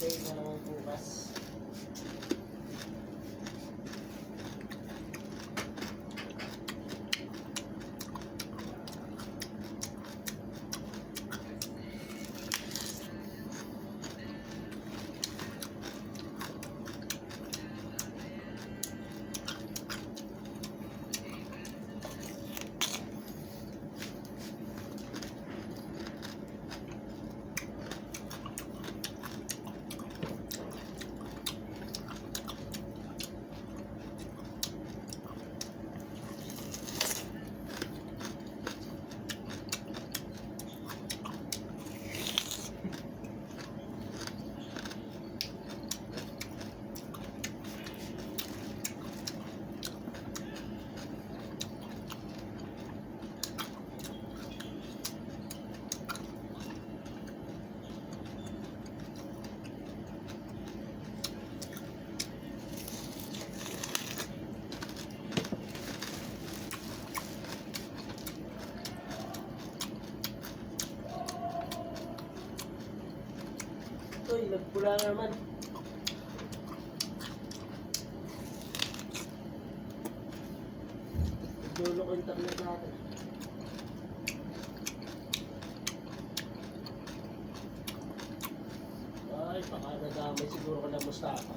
Stay na naman bukas. Uy, nagpula na naman. Dulo ko yung tablet natin. Ay, baka nadamay siguro ko ng Mustafa.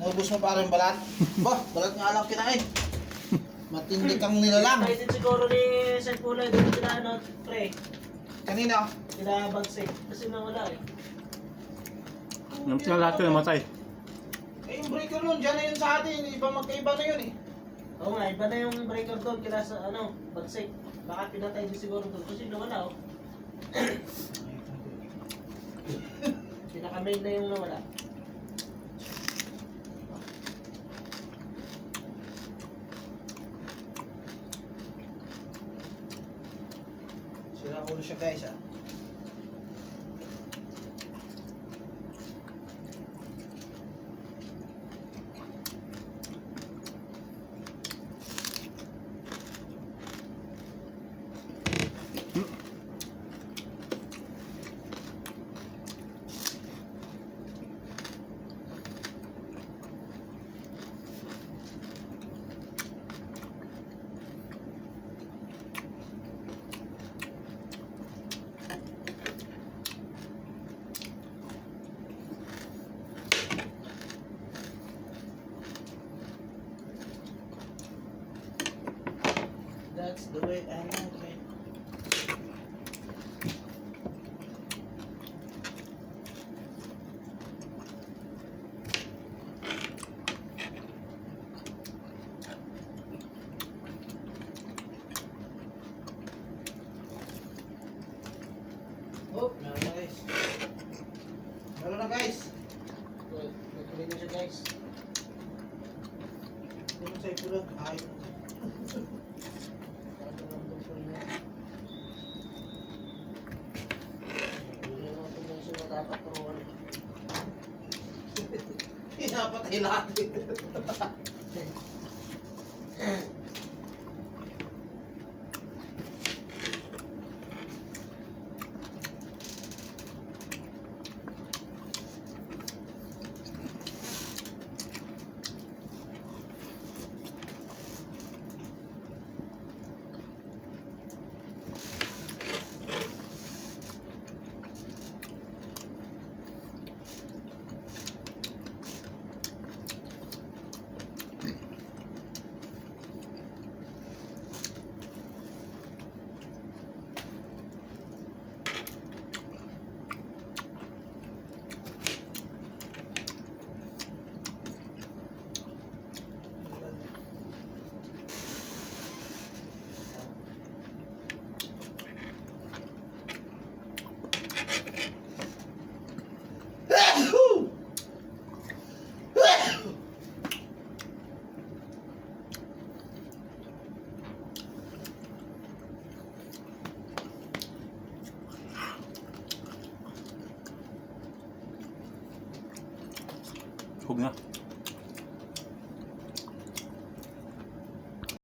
Naubos mo pa rin balat? Bah, balat nga lang kinain. Matindi kang nilalang. Kahit din siguro ni Sir Kulay dito sila ano, pre. Kanina, Sila bagsik. Kasi nawala eh. Yung lahat ko namatay. eh yung breaker nun, dyan na yun sa atin. Iba magkaiba na yun eh. Oo nga, iba na yung breaker doon kila sa ano, bagsik. Baka pinatay din siguro doon. Kasi nawala oh. Pinaka-main na yung nawala. Sira ulo siya guys ah. Gawin, ano, gawin. Oh, meron na guys. Meron na guys. Nagkulit na siya guys. Ano sa ito lang? Ay. Parang nandun po niya. Hindi naman po niya siya matatapuruan. Pinapatay lahat. Huwag na.